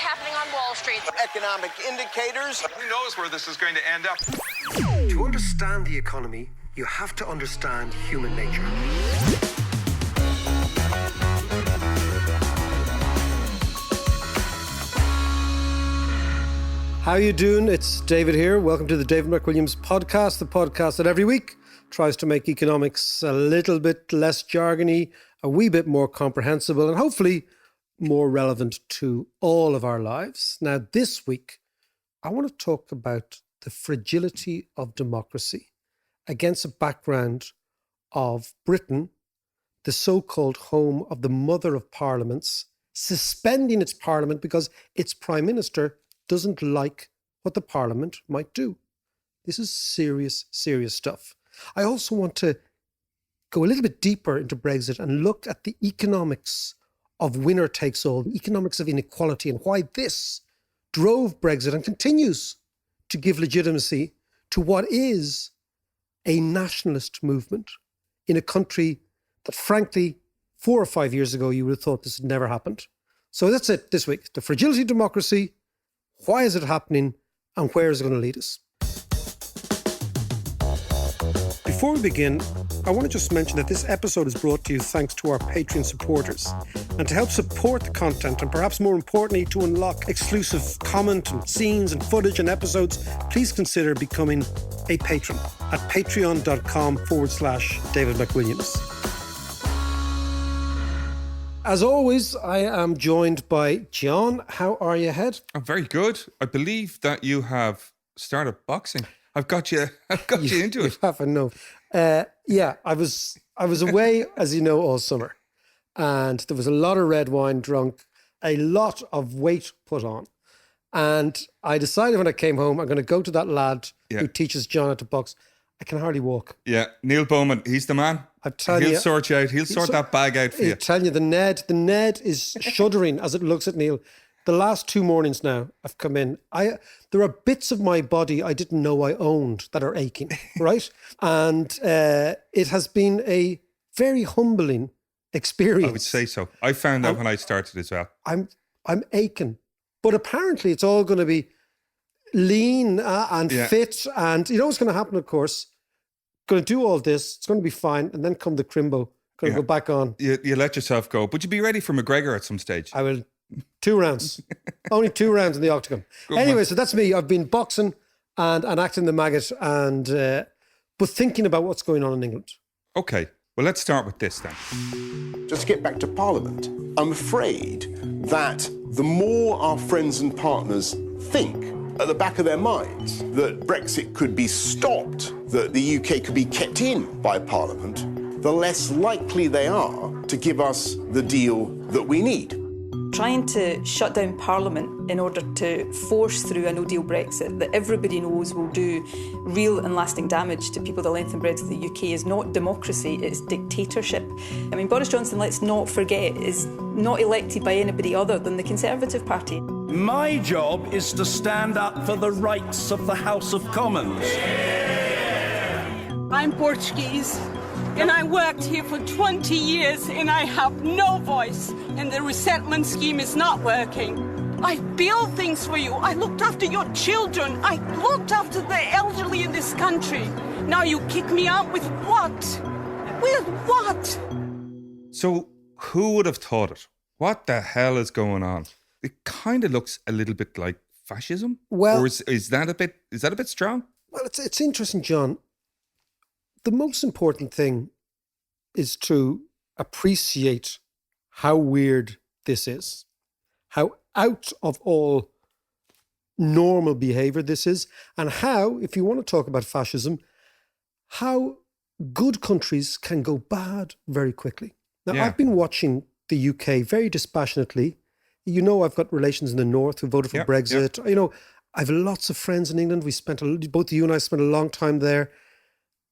happening on Wall Street. Economic indicators. Who knows where this is going to end up? To understand the economy, you have to understand human nature. How you doing? It's David here. Welcome to the David McWilliams podcast, the podcast that every week tries to make economics a little bit less jargony, a wee bit more comprehensible, and hopefully more relevant to all of our lives. Now, this week, I want to talk about the fragility of democracy against a background of Britain, the so-called home of the mother of parliaments, suspending its parliament because its prime minister doesn't like what the parliament might do. This is serious, serious stuff. I also want to go a little bit deeper into Brexit and look at the economics of winner takes all, the economics of inequality, and why this drove Brexit and continues to give legitimacy to what is a nationalist movement in a country that, frankly, 4 or 5 years ago, you would have thought this had never happened. So that's it this week. The fragility of democracy. Why is it happening, and where is it going to lead us? Before we begin, I want to just mention that this episode is brought to you thanks to our Patreon supporters. And to help support the content, and perhaps more importantly, to unlock exclusive comment and scenes and footage and episodes, please consider becoming a patron at patreon.com/David McWilliams. As always, I am joined by John. How are you, Head? I'm very good. I believe that you have started boxing. I've got you into it. You have, I know. Yeah, I was away, as you know, all summer. And there was a lot of red wine drunk, a lot of weight put on. And I decided when I came home, I'm going to go to that lad who teaches John how to box. I can hardly walk. Yeah, Neil Bowman, he's the man. I'm telling you, he'll sort you out. He'll sort that bag out for you. I'm telling you, the Ned is shuddering as it looks at Neil. The last 2 mornings now I've come in, there are bits of my body I didn't know I owned that are aching, right? And it has been a very humbling experience. I would say so. I found that when I started as well. I'm aching. But apparently it's all going to be lean and fit, and you know what's going to happen, of course. Going to do all this, it's going to be fine, and then come the crimbo, going to go back on. You let yourself go, but you'd be ready for McGregor at some stage. I will. 2 rounds. Only 2 rounds in the octagon. Anyway, so that's me. I've been boxing and acting the maggot, and but thinking about what's going on in England. Okay, well, let's start with this then. Just to get back to Parliament, I'm afraid that the more our friends and partners think at the back of their minds that Brexit could be stopped, that the UK could be kept in by Parliament, the less likely they are to give us the deal that we need. Trying to shut down Parliament in order to force through a no-deal Brexit that everybody knows will do real and lasting damage to people the length and breadth of the UK is not democracy, it's dictatorship. I mean, Boris Johnson, let's not forget, is not elected by anybody other than the Conservative Party. My job is to stand up for the rights of the House of Commons. I'm Portuguese. And I worked here for 20 years and I have no voice, and the resettlement scheme is not working. I built things for you. I looked after your children. I looked after the elderly in this country. Now you kick me out with what? With what? So who would have thought it? What the hell is going on? It kind of looks a little bit like fascism. Well, or is that a bit strong? Well, it's interesting, John. The most important thing is to appreciate how weird this is, how out of all normal behavior this is, and how, if you want to talk about fascism, how good countries can go bad very quickly. Now, I've been watching the UK very dispassionately. You know, I've got relations in the north who voted for Brexit. You know, I have lots of friends in England. Both you and I spent a long time there.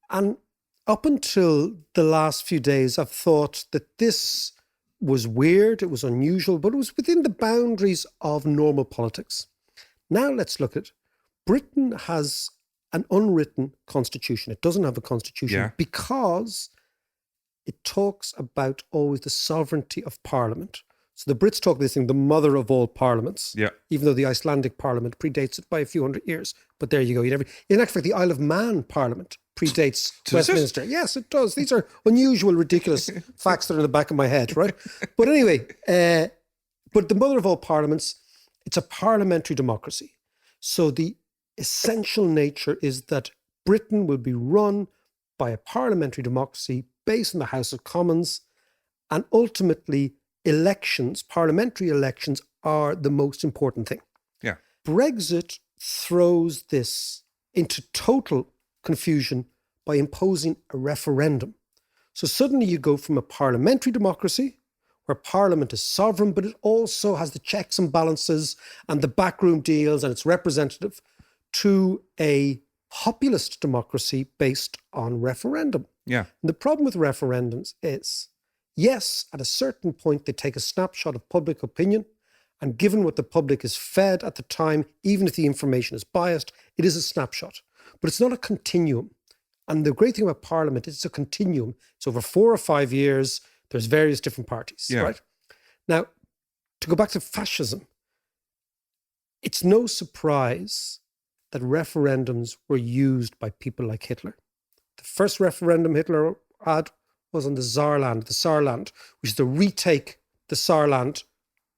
And up until the last few days, I've thought that this was weird, it was unusual, but it was within the boundaries of normal politics. Now let's look at Britain has an unwritten constitution. It doesn't have a constitution because it talks about always the sovereignty of Parliament. So the Brits talk this thing, the mother of all parliaments. Yeah. Even though the Icelandic parliament predates it by a few hundred years. But there you go. In fact, the Isle of Man parliament predates Westminster. Yes, it does. These are unusual, ridiculous facts that are in the back of my head, right? But anyway, but the mother of all parliaments, it's a parliamentary democracy. So the essential nature is that Britain will be run by a parliamentary democracy based on the House of Commons, and ultimately elections, parliamentary elections, are the most important thing. Yeah. Brexit throws this into total confusion by imposing a referendum. So suddenly you go from a parliamentary democracy where Parliament is sovereign, but it also has the checks and balances and the backroom deals and it's representative, to a populist democracy based on referendum. Yeah. And the problem with referendums is, yes, at a certain point, they take a snapshot of public opinion. And given what the public is fed at the time, even if the information is biased, it is a snapshot. But it's not a continuum. And the great thing about Parliament is it's a continuum. It's over 4 or 5 years. There's various different parties, right? Now, to go back to fascism, it's no surprise that referendums were used by people like Hitler. The first referendum Hitler had was on the Saarland, which is to retake the Saarland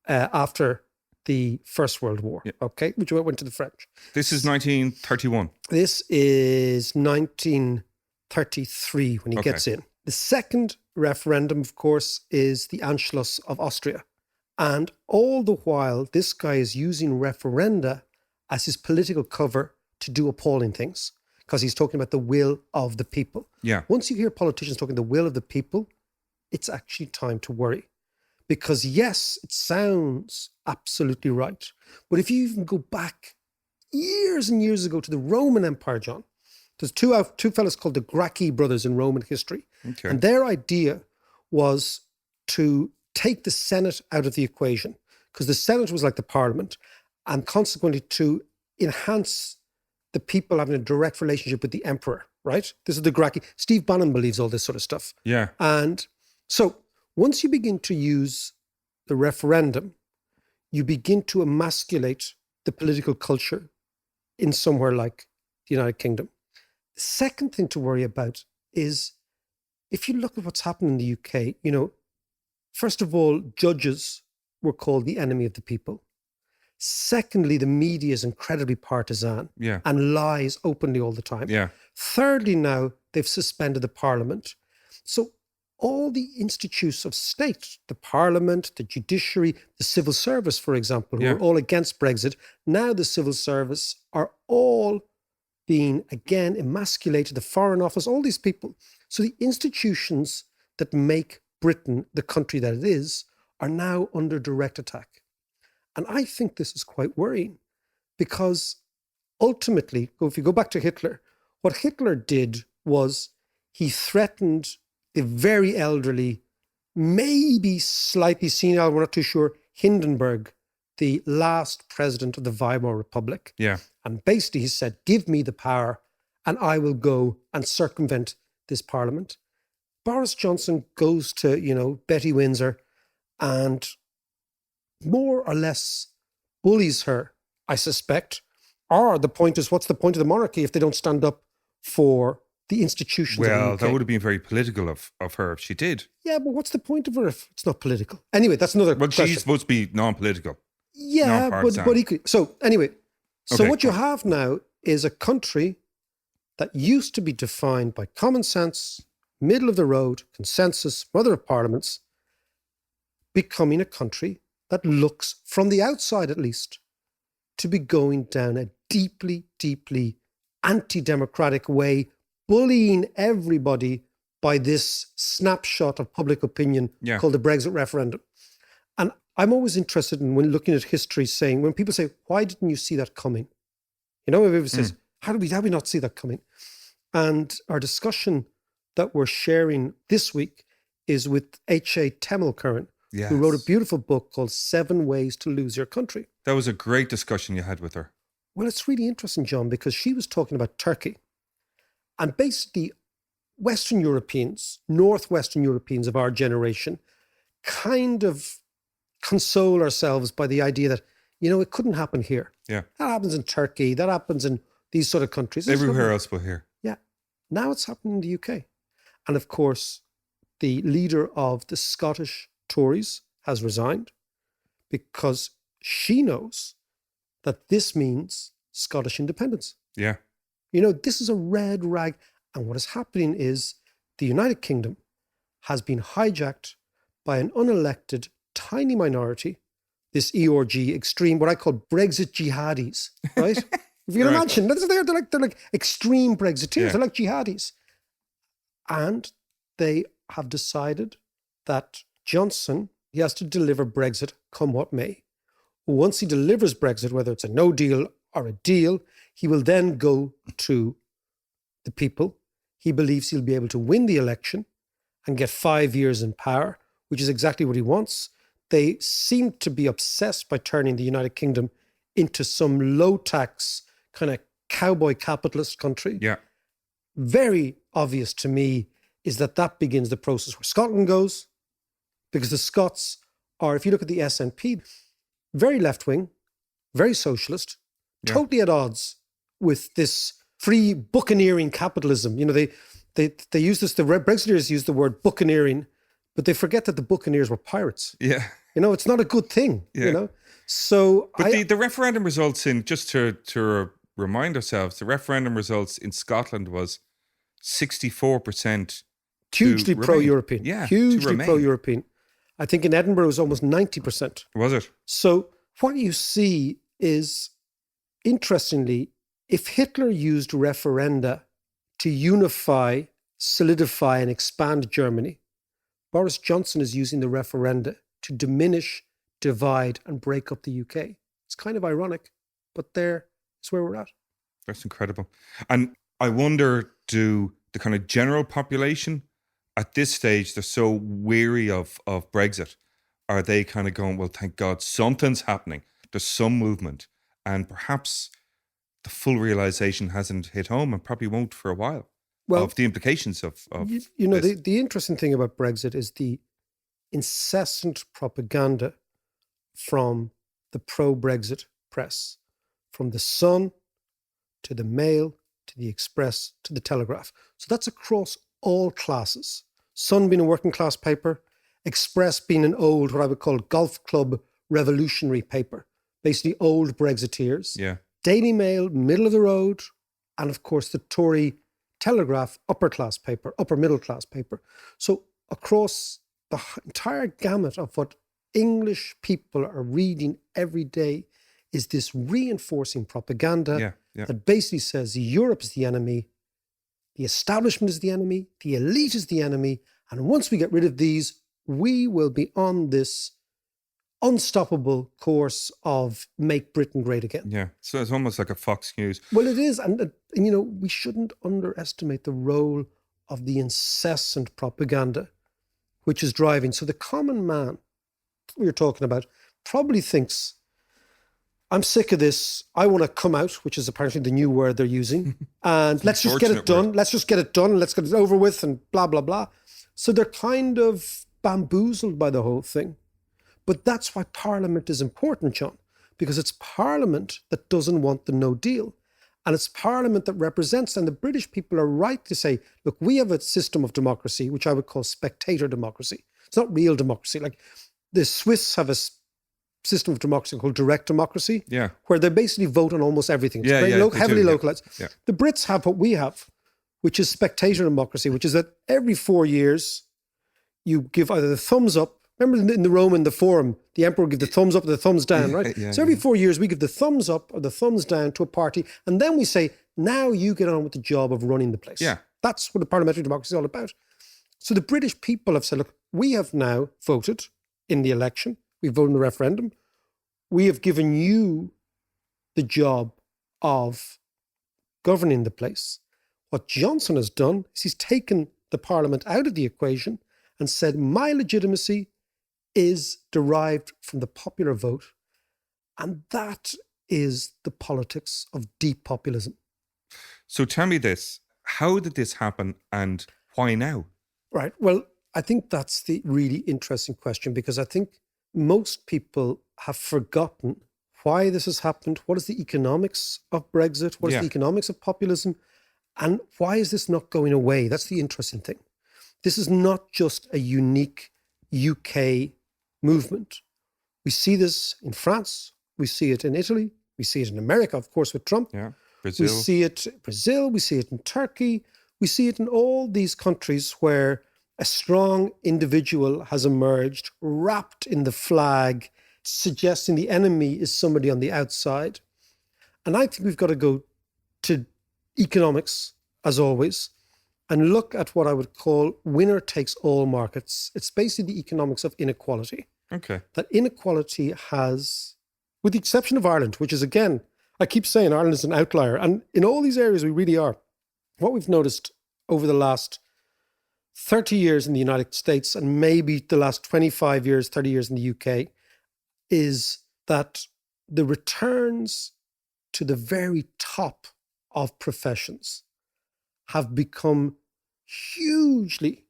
after the First World War, okay, which went to the French. This is 1931. This is 1933 when he gets in. The second referendum, of course, is the Anschluss of Austria. And all the while, this guy is using referenda as his political cover to do appalling things, because he's talking about the will of the people. Yeah. Once you hear politicians talking the will of the people, it's actually time to worry. Because yes, it sounds absolutely right. But if you even go back years and years ago to the Roman Empire, John, there's two fellas called the Gracchi brothers in Roman history. Okay. And their idea was to take the Senate out of the equation, because the Senate was like the Parliament, and consequently to enhance the people having a direct relationship with the emperor, right? This is the Gracchi. Steve Bannon believes all this sort of stuff. Yeah. And so once you begin to use the referendum, you begin to emasculate the political culture in somewhere like the United Kingdom. The second thing to worry about is, if you look at what's happened in the UK, you know, first of all, judges were called the enemy of the people. Secondly, the media is incredibly partisan and lies openly all the time. Yeah. Thirdly, now they've suspended the parliament. So all the institutes of state, the parliament, the judiciary, the civil service, for example, who are all against Brexit, now the civil service are all being, again, emasculated, the Foreign Office, all these people. So the institutions that make Britain the country that it is are now under direct attack. And I think this is quite worrying, because ultimately, if you go back to Hitler, what Hitler did was he threatened the very elderly, maybe slightly senile, we're not too sure, Hindenburg, the last president of the Weimar Republic. Yeah. And basically he said, give me the power and I will go and circumvent this parliament. Boris Johnson goes to, you know, Betty Windsor and more or less bullies her, I suspect. Or the point is, what's the point of the monarchy if they don't stand up for the institutions? Well, that would have been very political of her if she did. Yeah, but what's the point of her if it's not political? Anyway, that's another question. She's supposed to be non-political. Yeah, but equally. So anyway, what you have now is a country that used to be defined by common sense, middle of the road, consensus, mother of parliaments, becoming a country that looks, from the outside at least, to be going down a deeply, deeply anti-democratic way, bullying everybody by this snapshot of public opinion called the Brexit referendum. And I'm always interested in, when looking at history, saying, when people say, why didn't you see that coming? You know, everybody says, how did we not see that coming? And our discussion that we're sharing this week is with H.A. Temelkaran, who wrote a beautiful book called 7 Ways to Lose Your Country. That was a great discussion you had with her. Well, it's really interesting, John, because she was talking about Turkey. And basically, Western Europeans, Northwestern Europeans of our generation, kind of console ourselves by the idea that, it couldn't happen here. Yeah. That happens in Turkey. That happens in these sort of countries. Everywhere else but here. Yeah. Now it's happening in the UK. And of course, the leader of the Scottish Tories has resigned because she knows that this means Scottish independence. Yeah. This is a red rag. And what is happening is the United Kingdom has been hijacked by an unelected tiny minority, this ERG extreme, what I call Brexit jihadis, right? If you can imagine, they're like extreme Brexiteers. Yeah. They're like jihadis. And they have decided that Johnson, he has to deliver Brexit come what may. Once he delivers Brexit, whether it's a no deal or a deal, he will then go to the people. He believes he'll be able to win the election and get 5 years in power, which is exactly what he wants. They seem to be obsessed by turning the United Kingdom into some low-tax kind of cowboy capitalist country. Yeah. Very obvious to me is that begins the process where Scotland goes, because the Scots are, if you look at the SNP, very left-wing, very socialist, totally at odds with this free buccaneering capitalism. They use this, the Brexiteers use the word buccaneering, but they forget that the buccaneers were pirates. Yeah. It's not a good thing, So But the referendum results just to remind ourselves, the referendum results in Scotland was 64% hugely pro-European. Yeah. Hugely pro-European. I think in Edinburgh it was almost 90%. Was it? So what you see is, interestingly, if Hitler used referenda to unify, solidify and expand Germany, Boris Johnson is using the referenda to diminish, divide and break up the UK. It's kind of ironic, but there is where we're at. That's incredible. And I wonder, do the kind of general population at this stage, they're so weary of Brexit, are they kind of going, well, thank God something's happening. There's some movement. And perhaps the full realization hasn't hit home and probably won't for a while of the implications of this. The interesting thing about Brexit is the incessant propaganda from the pro-Brexit press, from the Sun to the Mail to the Express to the Telegraph. So that's across all classes. Sun being a working class paper, Express being an old, what I would call golf club revolutionary paper, basically old Brexiteers. Yeah. Daily Mail, middle of the road, and of course the Tory Telegraph, upper class paper, upper middle class paper. So across the entire gamut of what English people are reading every day is this reinforcing propaganda that basically says Europe is the enemy, the establishment is the enemy, the elite is the enemy, and once we get rid of these, we will be on this unstoppable course of make Britain great again. Yeah, so it's almost like a Fox News. Well, it is, and we shouldn't underestimate the role of the incessant propaganda which is driving. So the common man we were talking about probably thinks, I'm sick of this. I want to come out, which is apparently the new word they're using. And let's just get it done. Word. Let's just get it done. Let's get it over with and blah, blah, blah. So they're kind of bamboozled by the whole thing. But that's why Parliament is important, John, because it's Parliament that doesn't want the no deal. And it's Parliament that represents, and the British people are right to say, look, we have a system of democracy, which I would call spectator democracy. It's not real democracy. Like the Swiss have a system of democracy called direct democracy, where they basically vote on almost everything. It's heavily localized. Yeah. The Brits have what we have, which is spectator democracy, which is that every 4 years you give either the thumbs up. Remember in the Roman, the Forum, the emperor would give the thumbs up or the thumbs down, right? So every 4 years we give the thumbs up or the thumbs down to a party, and then we say, now you get on with the job of running the place. Yeah. That's what the parliamentary democracy is all about. So the British people have said, look, we have now voted in the election. We've voted in the referendum. We have given you the job of governing the place. What Johnson has done is he's taken the Parliament out of the equation and said, my legitimacy is derived from the popular vote. And that is the politics of deep populism. So tell me this, how did this happen and why now? Right. Well, I think that's the really interesting question, because I think most people have forgotten why this has happened. What is the economics of Brexit? What is the economics of populism? And why is this not going away? That's the interesting thing. This is not just a unique UK movement. We see this in France. We see it in Italy. We see it in America, of course, with Trump. Yeah, Brazil. We see it in Brazil. We see it in Turkey. We see it in all these countries where a strong individual has emerged, wrapped in the flag, suggesting the enemy is somebody on the outside. And I think we've got to go to economics, as always, and look at what I would call winner takes all markets. It's basically the economics of inequality. Okay. That inequality has, with the exception of Ireland, which is, again, I keep saying Ireland is an outlier. And in all these areas, we really are. What we've noticed over the last 30 years in the United States and maybe the last 25 years, 30 years in the UK, is that the returns to the very top of professions have become hugely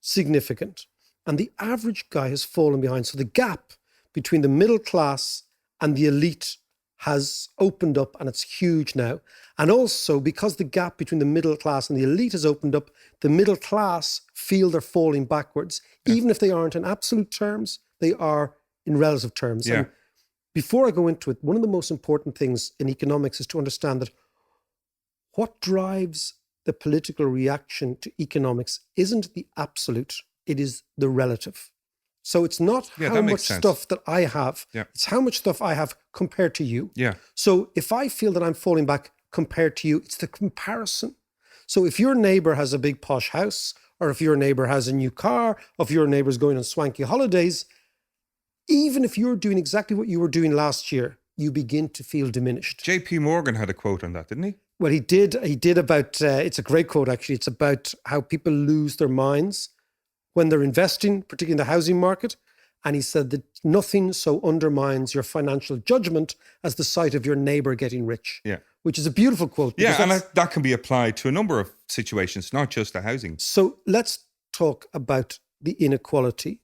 significant. And the average guy has fallen behind. So the gap between the middle class and the elite has opened up, and it's huge now. And also, because the gap between the middle class and the elite has opened up, the middle class feel they're falling backwards. Yeah. Even if they aren't in absolute terms, they are in relative terms. Yeah. And before I go into it, one of the most important things in economics is to understand that what drives the political reaction to economics isn't the absolute, it is the relative. So it's not how much stuff that I have, it's how much stuff I have compared to you. Yeah. So if I feel that I'm falling back compared to you, it's the comparison. So if your neighbor has a big posh house, or if your neighbor has a new car, or if your neighbor's going on swanky holidays, even if you're doing exactly what you were doing last year, you begin to feel diminished. JP Morgan had a quote on that, didn't he? Well, he did about, it's a great quote actually, it's about how people lose their minds when they're investing, particularly in the housing market. And he said that nothing so undermines your financial judgment as the sight of your neighbor getting rich. Yeah. Which is a beautiful quote. Yeah, and that can be applied to a number of situations, not just the housing. So let's talk about the inequality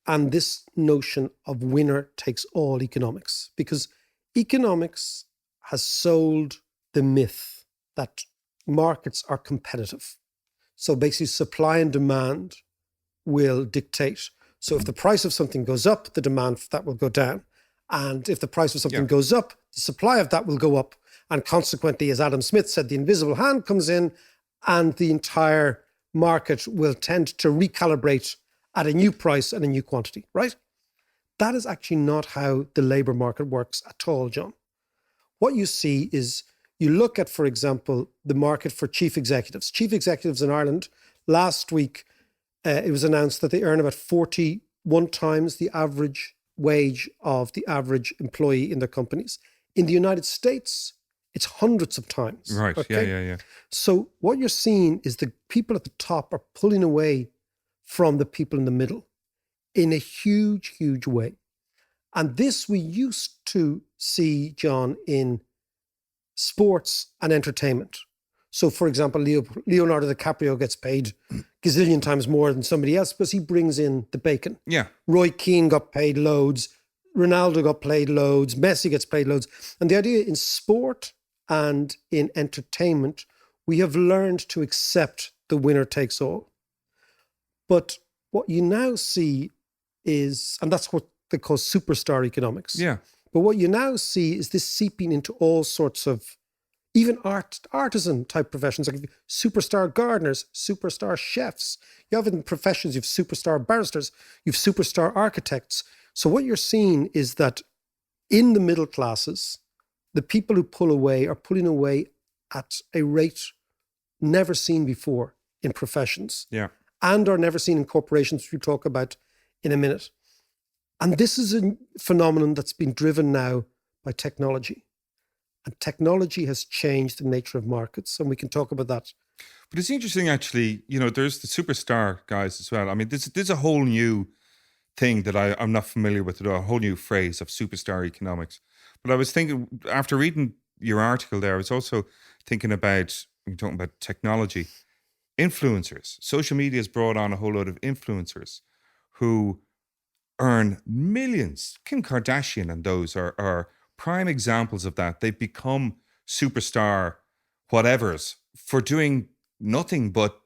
and this notion of winner takes all economics. Because economics has sold the myth that markets are competitive. So basically supply and demand will dictate. So if the price of something goes up, the demand for that will go down. And if the price of something goes up, the supply of that will go up. And consequently, as Adam Smith said, the invisible hand comes in and the entire market will tend to recalibrate at a new price and a new quantity, right? That is actually not how the labor market works at all, John. What you see is you look at, for example, the market for chief executives. Chief executives in Ireland, last week, it was announced that they earn about 41 times the average wage of the average employee in their companies. In the United States, it's hundreds of times. Right, okay? Yeah. So what you're seeing is the people at the top are pulling away from the people in the middle in a huge, huge way. And this we used to see, John, in sports and entertainment. So, for example, Leonardo DiCaprio gets paid gazillion times more than somebody else because he brings in the bacon. Yeah. Roy Keane got paid loads. Ronaldo got paid loads. Messi gets paid loads. And the idea in sport and in entertainment, we have learned to accept the winner takes all. But what you now see is, and that's what they call superstar economics. Yeah. But what you now see is this seeping into all sorts of even artisan type professions, like superstar gardeners, superstar chefs. You have in professions, you have superstar barristers, you have superstar architects. So what you're seeing is that in the middle classes, the people who pull away are pulling away at a rate never seen before in professions. Yeah. And are never seen in corporations, which we'll talk about in a minute. And this is a phenomenon that's been driven now by technology. And technology has changed the nature of markets, and we can talk about that. But it's interesting, actually, there's the superstar guys as well. I mean, there's a whole new thing that I'm not familiar with at all, a whole new phrase of superstar economics. But I was thinking, after reading your article there, I was also thinking about, you're talking about technology, influencers. Social media has brought on a whole lot of influencers who earn millions. Kim Kardashian and those are prime examples of that. They've become superstar whatevers for doing nothing but,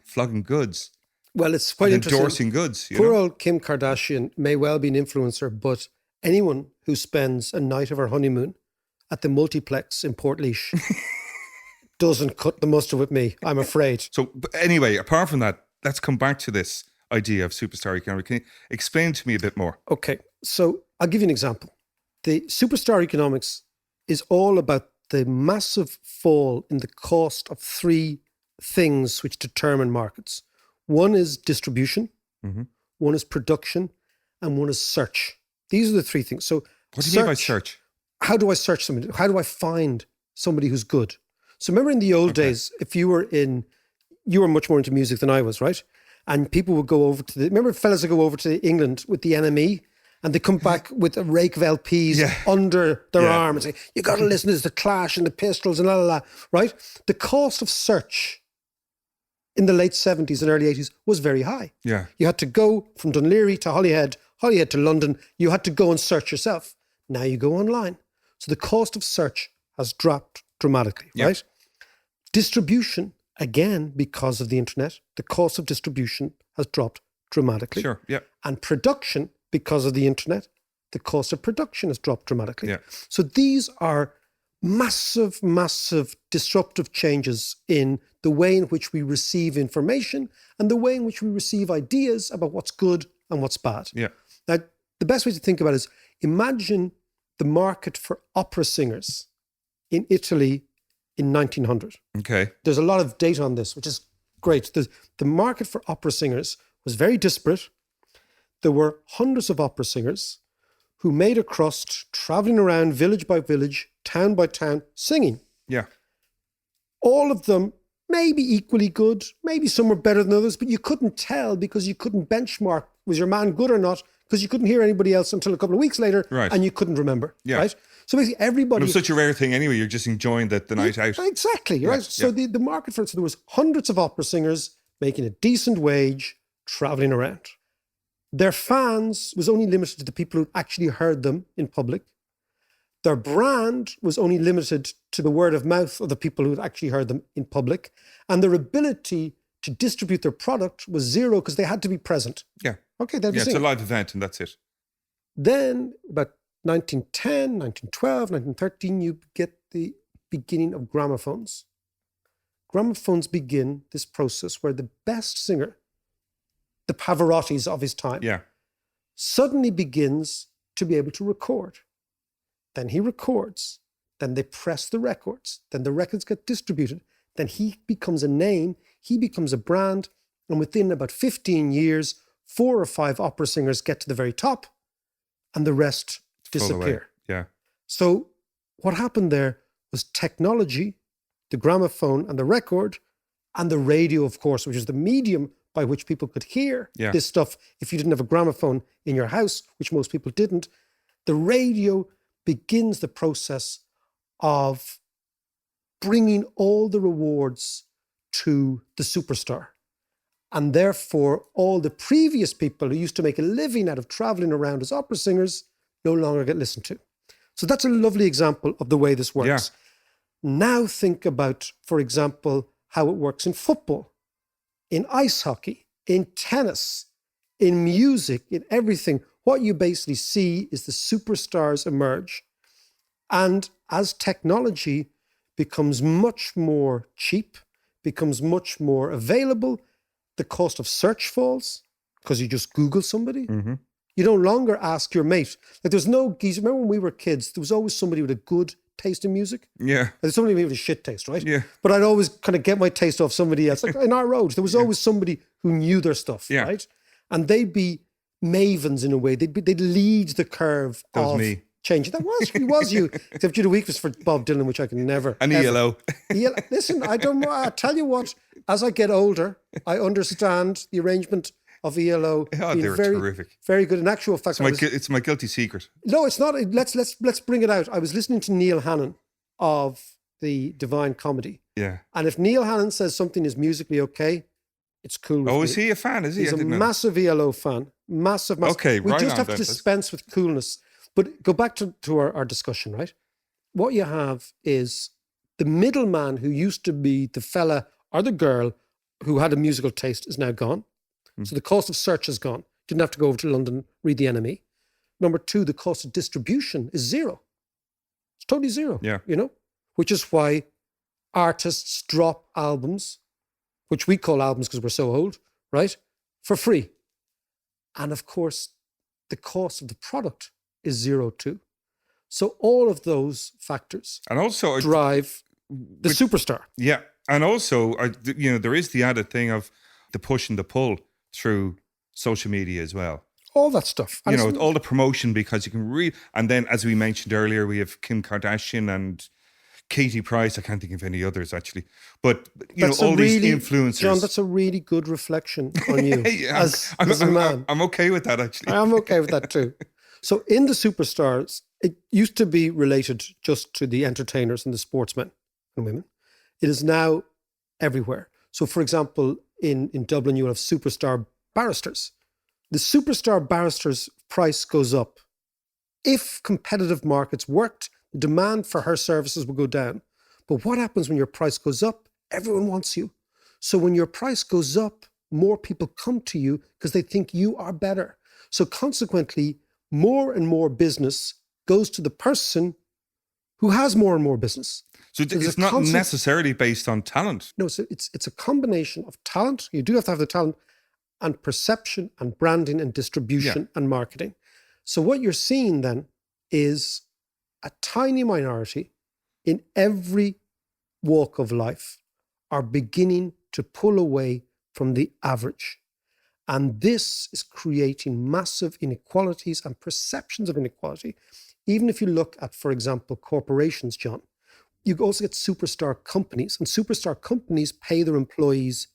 flogging goods. Well, it's quite interesting. Endorsing goods. Poor old Kim Kardashian may well be an influencer, but anyone who spends a night of her honeymoon at the multiplex in Portlaoise doesn't cut the mustard with me, I'm afraid. So anyway, apart from that, let's come back to this idea of superstar economics. Can you explain to me a bit more? Okay, so I'll give you an example. The superstar economics is all about the massive fall in the cost of three things which determine markets. One is distribution, one is production, and one is search. These are the three things. So what do you mean by search? How do I search somebody? How do I find somebody who's good? So remember in the old days, if you were much more into music than I was, right? And people would go over remember fellas would go over to England with the NME and they come back with a rake of LPs under their arm and say, you got to listen to The Clash and the Pistols and la, right? The cost of search in the late 70s and early 80s was very high. Yeah. You had to go from Dunleary to Holyhead to London. You had to go and search yourself. Now you go online. So the cost of search has dropped dramatically, right? Distribution, again, because of the internet, the cost of distribution has dropped dramatically. Sure, yeah. And production, because of the internet, the cost of production has dropped dramatically. Yeah. So these are massive, massive disruptive changes in the way in which we receive information and the way in which we receive ideas about what's good and what's bad. Yeah. Now, the best way to think about it is imagine the market for opera singers in Italy in 1900. Okay. There's a lot of data on this, which is great. The market for opera singers was very disparate. There were hundreds of opera singers who made a crust, traveling around village by village, town by town, singing. Yeah. All of them maybe equally good, maybe some were better than others, but you couldn't tell because you couldn't benchmark, was your man good or not, because you couldn't hear anybody else until a couple of weeks later, and you couldn't remember, right? So basically everybody... But it was such a rare thing anyway, you're just enjoying the night out. Exactly, right? So the market for it, so there was hundreds of opera singers making a decent wage, traveling around. Their fans was only limited to the people who actually heard them in public. Their brand was only limited to the word of mouth of the people who had actually heard them in public. And their ability to distribute their product was zero because they had to be present. Yeah. Okay, they'd be it's a singing. live event and that's it. Then about 1910, 1912, 1913, you get the beginning of gramophones. Gramophones begin this process where the best singer, the Pavarottis of his time, suddenly begins to be able to record. Then he records. Then they press the records. Then the records get distributed. Then he becomes a name. He becomes a brand. And within about 15 years, 4 or 5 opera singers get to the very top and the rest disappear. Yeah. So what happened there was technology, the gramophone and the record, and the radio, of course, which is the medium by which people could hear this stuff if you didn't have a gramophone in your house, which most people didn't. The radio begins the process of bringing all the rewards to the superstar. And therefore, all the previous people who used to make a living out of traveling around as opera singers no longer get listened to. So that's a lovely example of the way this works. Yeah. Now think about, for example, how it works in football, in ice hockey, in tennis, in music, in everything. What you basically see is the superstars emerge. And as technology becomes much more cheap, becomes much more available, the cost of search falls because you just Google somebody. Mm-hmm. You no longer ask your mate. Like there's no geese. Remember when we were kids, there was always somebody with a good taste in music? Yeah. There's somebody with a shit taste, right? Yeah. But I'd always kind of get my taste off somebody else. Like in our road, there was always somebody who knew their stuff, right? And they'd be mavens in a way. They'd lead the curve That was of me. change. That was you. Except you the week was for Bob Dylan, which I can never. And ever. ELO. Listen, I tell you what, as I get older, I understand the arrangement of ELO. Oh, they were very, terrific. Very good. In actual fact, It's my guilty secret. no, it's not. Let's bring it out. I was listening to Neil Hannon of the Divine Comedy. Yeah. And if Neil Hannon says something is musically okay, it's cool with Oh, me. is he a fan? Is he? He's I a didn't know. massive ELO fan. Massive. Okay, we right just on have to then. dispense with coolness. But go back to our discussion, right? What you have is the middleman who used to be the fella or the girl who had a musical taste is now gone. So the cost of search is gone. Didn't have to go over to London, read the NME. Number two, the cost of distribution is zero. It's totally zero, Yeah. you know, which is why artists drop albums, which we call albums because we're so old, right, for free. And of course, the cost of the product is zero too. So all of those factors And also, drive the superstar. yeah. And also, there is the added thing of the push and the pull through social media as well. All that stuff. And it's- All the promotion, because you can read. And then, as we mentioned earlier, we have Kim Kardashian and Katie Price. I can't think of any others, actually. But, that's all a these really- influencers. John, that's a really good reflection on you Yeah, as a man. I'm okay with that, actually. I'm okay with that too. So in the superstars, it used to be related just to the entertainers and the sportsmen and women. It is now everywhere. So for example, in Dublin, you have superstar barristers. The superstar barrister's price goes up. If competitive markets worked, the demand for her services will go down. But what happens when your price goes up? Everyone wants you. So when your price goes up, more people come to you because they think you are better. So consequently, more and more business goes to the person who has more and more business. So there's it's a not constant- necessarily based on talent. No, so it's a combination of talent. You do have to have the talent, and perception and branding and distribution and marketing. So what you're seeing then is a tiny minority in every walk of life are beginning to pull away from the average. And this is creating massive inequalities and perceptions of inequality. Even if you look at, for example, corporations, John, you also get superstar companies, and superstar companies pay their employees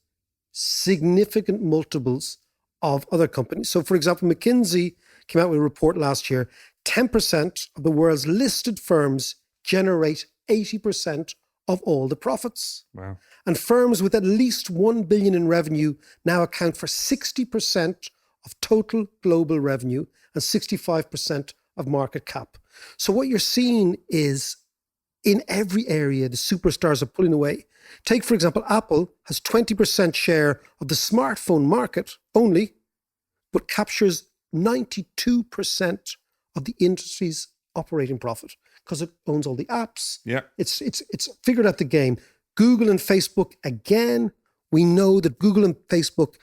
significant multiples of other companies. So, for example, McKinsey came out with a report last year, 10% of the world's listed firms generate 80% of all the profits. Wow. And firms with at least 1 billion in revenue now account for 60% of total global revenue and 65% of market cap. So what you're seeing is in every area, the superstars are pulling away. Take, for example, Apple has 20% share of the smartphone market only, but captures 92% of the industry's operating profit because it owns all the apps. Yeah. It's figured out the game. Google and Facebook, again, we know that Google and Facebook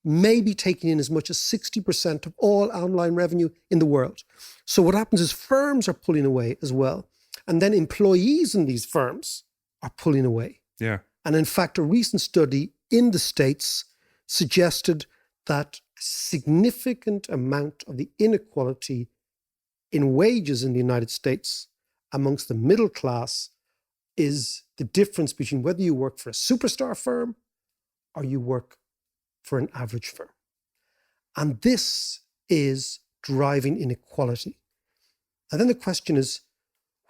may be taking in as much as 60% of all online revenue in the world. So what happens is firms are pulling away as well. And then employees in these firms are pulling away. Yeah. And in fact, a recent study in the States suggested that a significant amount of the inequality in wages in the United States amongst the middle class is the difference between whether you work for a superstar firm or you work for an average firm. And this is driving inequality. And then the question is,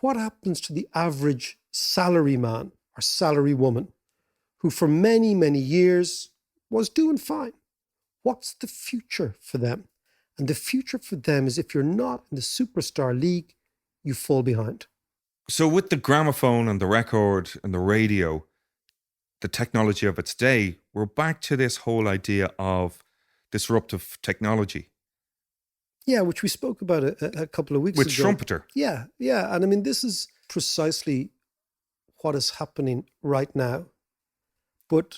what happens to the average salary man or salary woman who for many, many years was doing fine? What's the future for them? And the future for them is if you're not in the superstar league, you fall behind. So with the gramophone and the record and the radio, the technology of its day, we're back to this whole idea of disruptive technology. Yeah, which we spoke about a couple of weeks With ago. Trumpeter. Yeah. And I mean, this is precisely what is happening right now. But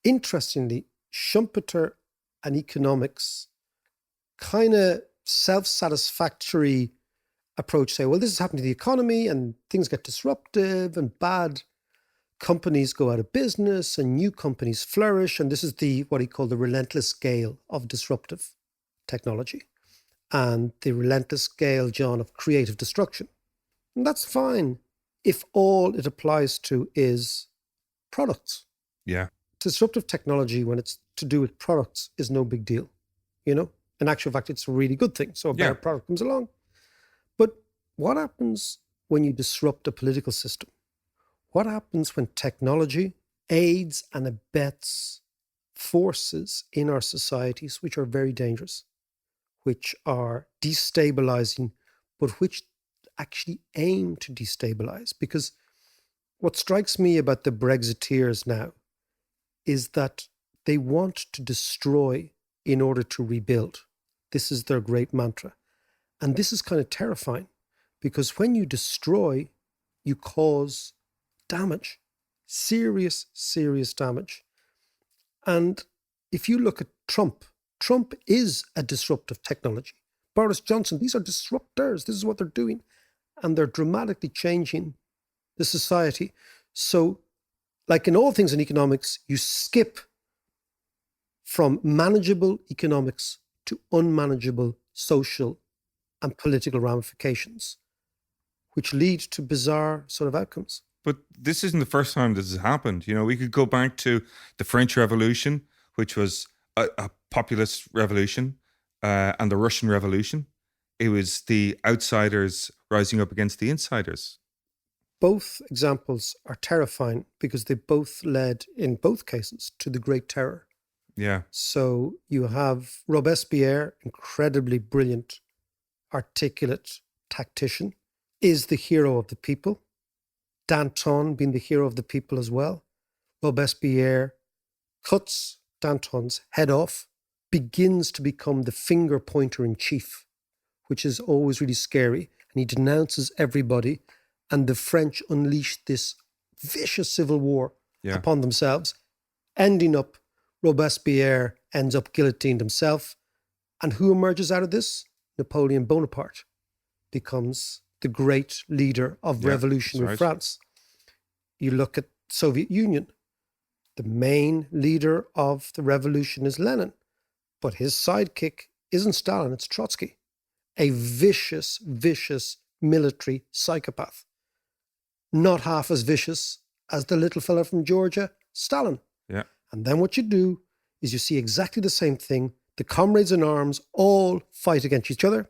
interestingly, Schumpeter and economics kind of self-satisfactory approach say, well, this is happening to the economy and things get disruptive and bad companies go out of business and new companies flourish. And this is what he called the relentless scale of disruptive technology and the relentless scale, John, of creative destruction. And that's fine if all it applies to is products. Yeah. Disruptive technology, when it's to do with products, is no big deal. In actual fact, it's a really good thing. So a better product comes along. But what happens when you disrupt a political system? What happens when technology aids and abets forces in our societies which are very dangerous? which are destabilizing, but which actually aim to destabilize. Because what strikes me about the Brexiteers now is that they want to destroy in order to rebuild. This is their great mantra. And this is kind of terrifying, because when you destroy, you cause damage, serious, serious damage. And if you look at Trump is a disruptive technology. Boris Johnson, these are disruptors. This is what they're doing. And they're dramatically changing the society. So, like in all things in economics, you skip from manageable economics to unmanageable social and political ramifications, which lead to bizarre sort of outcomes. But this isn't the first time this has happened. You know, we could go back to the French Revolution, which was a populist revolution, and the Russian Revolution. It was the outsiders rising up against the insiders. Both examples are terrifying because they both led, in both cases, to the Great Terror. Yeah. So you have Robespierre, incredibly brilliant, articulate tactician, is the hero of the people. Danton being the hero of the people as well. Robespierre cuts Danton's head off, begins to become the finger pointer in chief, which is always really scary. And he denounces everybody. And the French unleashed this vicious civil war upon themselves, ending up, Robespierre ends up guillotined himself. And who emerges out of this? Napoleon Bonaparte becomes the great leader of revolutionary France. You look at Soviet Union. The main leader of the revolution is Lenin, but his sidekick isn't Stalin, it's Trotsky, a vicious, vicious military psychopath. Not half as vicious as the little fella from Georgia, Stalin. Yeah. And then what you do is you see exactly the same thing. The comrades in arms all fight against each other.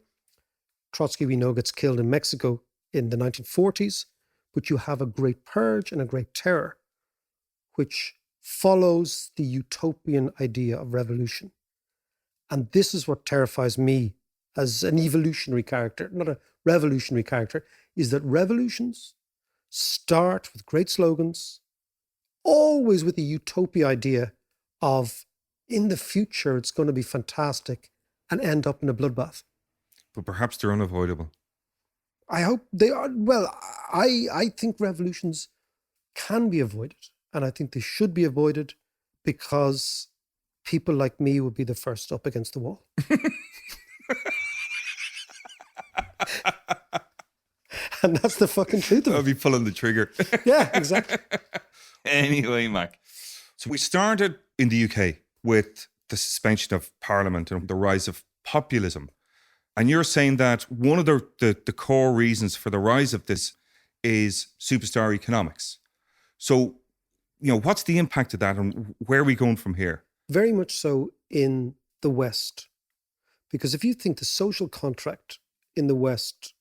Trotsky, we know, gets killed in Mexico in the 1940s, but you have a great purge and a great terror, which follows the utopian idea of revolution. And this is what terrifies me as an evolutionary character, not a revolutionary character, is that revolutions start with great slogans, always with the utopia idea of in the future it's going to be fantastic, and end up in a bloodbath. But perhaps they're unavoidable. I hope they are. Well, I think revolutions can be avoided. And I think they should be avoided because people like me would be the first up against the wall. And that's the fucking truth of it. I'll be pulling the trigger. Yeah, exactly. Anyway, Mac. So we started in the UK with the suspension of Parliament and the rise of populism. And you're saying that one of the core reasons for the rise of this is superstar economics. So, you know, what's the impact of that and where are we going from here? Very much so in the West. Because if you think the social contract in the West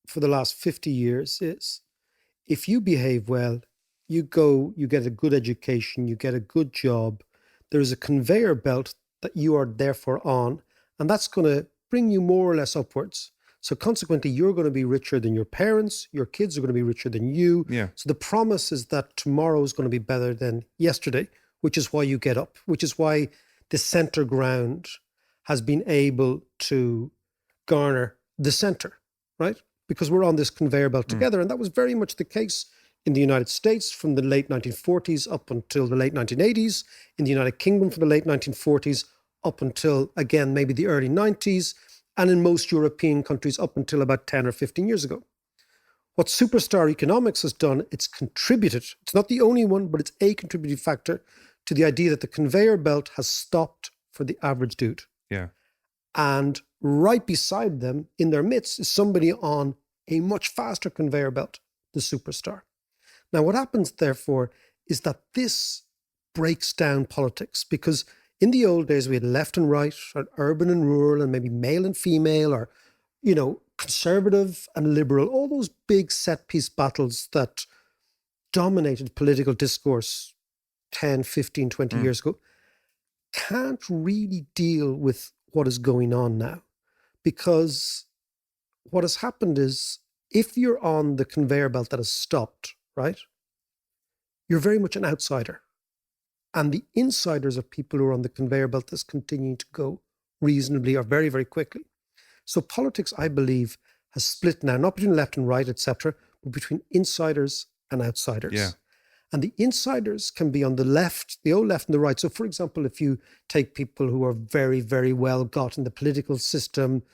for the last 50 years is, if you behave well, you go, you get a good education, you get a good job, there's a conveyor belt that you are therefore on, and that's going to bring you more or less upwards. So consequently, you're going to be richer than your parents, your kids are going to be richer than you. Yeah. So the promise is that tomorrow is going to be better than yesterday, which is why you get up, which is why the center ground has been able to garner the center, right? Because we're on this conveyor belt together. And that was very much the case in the United States from the late 1940s up until the late 1980s, in the United Kingdom from the late 1940s up until, again, maybe the early 90s, and in most European countries up until about 10 or 15 years ago. What superstar economics has done, it's contributed, it's not the only one, but it's a contributing factor to the idea that the conveyor belt has stopped for the average dude. Yeah. And right beside them, in their midst, is somebody on a much faster conveyor belt, the superstar. Now, what happens, therefore, is that this breaks down politics, because in the old days, we had left and right, or urban and rural, and maybe male and female, or, you know, conservative and liberal, all those big set-piece battles that dominated political discourse 10, 15, 20 years ago, can't really deal with what is going on now. Because what has happened is, if you're on the conveyor belt that has stopped, right, you're very much an outsider. And the insiders are people who are on the conveyor belt that's continuing to go reasonably or very, very quickly. So politics, I believe, has split now, not between left and right, etc., but between insiders and outsiders. Yeah. And the insiders can be on the left, the old left and the right. So, for example, if you take people who are very, very well got in the political system,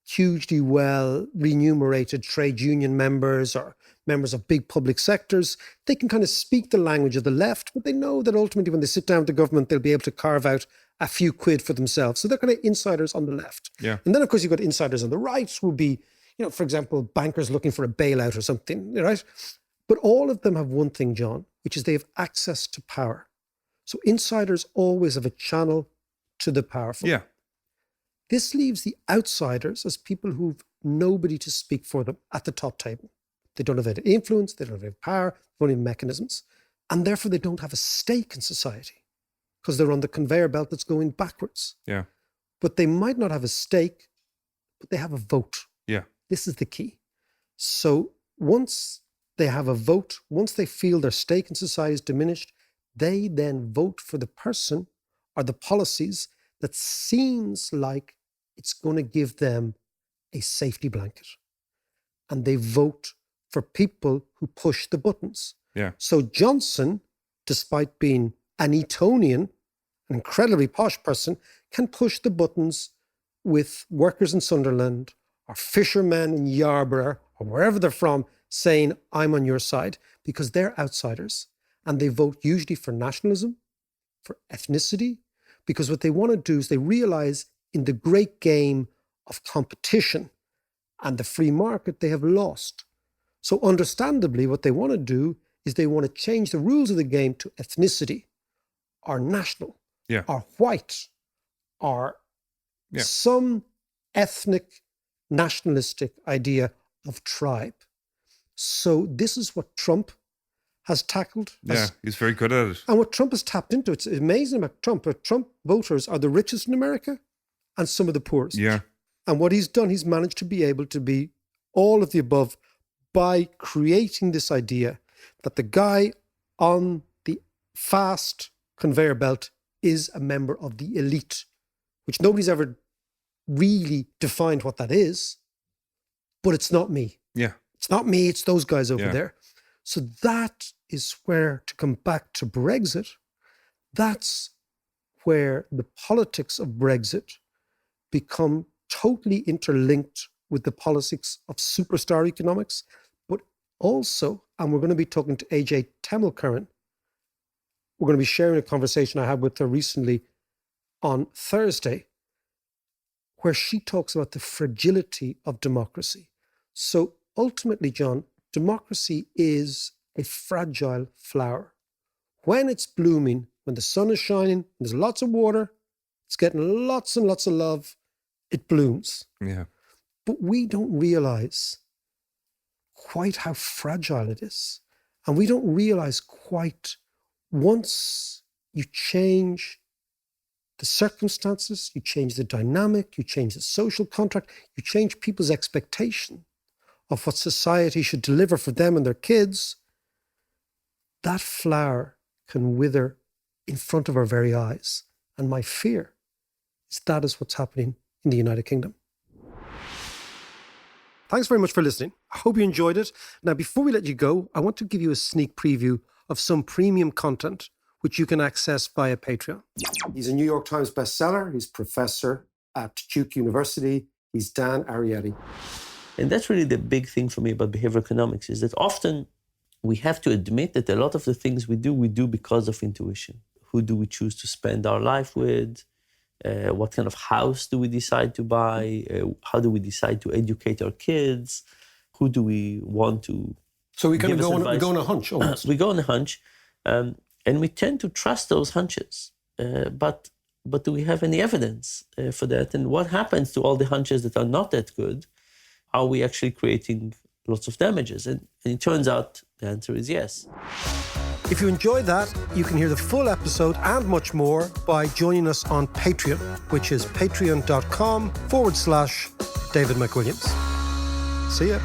hugely well remunerated trade union members or members of big public sectors, they can kind of speak the language of the left, but they know that ultimately when they sit down with the government, they'll be able to carve out a few quid for themselves. So they're kind of insiders on the left. Yeah. And then, of course, you've got insiders on the right who will be, for example, bankers looking for a bailout or something, right? But all of them have one thing, John, which is they have access to power. So insiders always have a channel to the powerful. Yeah. This leaves the outsiders as people who've nobody to speak for them at the top table. They don't have any influence, they don't have any power, they don't have mechanisms. And therefore they don't have a stake in society because they're on the conveyor belt that's going backwards. Yeah. But they might not have a stake, but they have a vote. Yeah. This is the key. So once they have a vote, once they feel their stake in society is diminished, they then vote for the person or the policies that seems like it's going to give them a safety blanket. And they vote for people who push the buttons. Yeah. So Johnson, despite being an Etonian, an incredibly posh person, can push the buttons with workers in Sunderland or fishermen in Yarborough or wherever they're from, saying, I'm on your side, because they're outsiders. And they vote usually for nationalism, for ethnicity, because what they want to do is they realize in the great game of competition and the free market, they have lost. So understandably, what they want to do is they want to change the rules of the game to ethnicity or national or white or some ethnic nationalistic idea of tribe. So this is what Trump has tackled. Yeah, he's very good at it. And what Trump has tapped into, it's amazing about Trump, but Trump voters are the richest in America and some of the poorest. Yeah. And what he's done, he's managed to be able to be all of the above by creating this idea that the guy on the fast conveyor belt is a member of the elite, which nobody's ever really defined what that is, but it's not me. Yeah. It's not me, it's those guys over there. So that is where, to come back to Brexit, that's where the politics of Brexit become totally interlinked with the politics of superstar economics, but also, and we're going to be talking to AJ Temelkaran, we're going to be sharing a conversation I had with her recently on Thursday, where she talks about the fragility of democracy. So ultimately, John, democracy is a fragile flower. When it's blooming, when the sun is shining, there's lots of water, it's getting lots and lots of love, it blooms. Yeah. But we don't realize quite how fragile it is. And we don't realize quite, once you change the circumstances, you change the dynamic, you change the social contract, you change people's expectation of what society should deliver for them and their kids, that flower can wither in front of our very eyes. And my fear is that is what's happening in the United Kingdom. Thanks very much for listening. I hope you enjoyed it. Now, before we let you go, I want to give you a sneak preview of some premium content which you can access via Patreon. He's a New York Times bestseller. He's professor at Duke University. He's Dan Ariely. And that's really the big thing for me about behavioral economics, is that often we have to admit that a lot of the things we do because of intuition. Who do we choose to spend our life with? What kind of house do we decide to buy? How do we decide to educate our kids? Who do we want to So we kind of give us go advice? on a hunch almost. We go on a hunch, and we tend to trust those hunches. But do we have any evidence for that? And what happens to all the hunches that are not that good? Are we actually creating lots of damages? And it turns out the answer is yes. If you enjoyed that, you can hear the full episode and much more by joining us on Patreon, which is patreon.com/David McWilliams. See ya.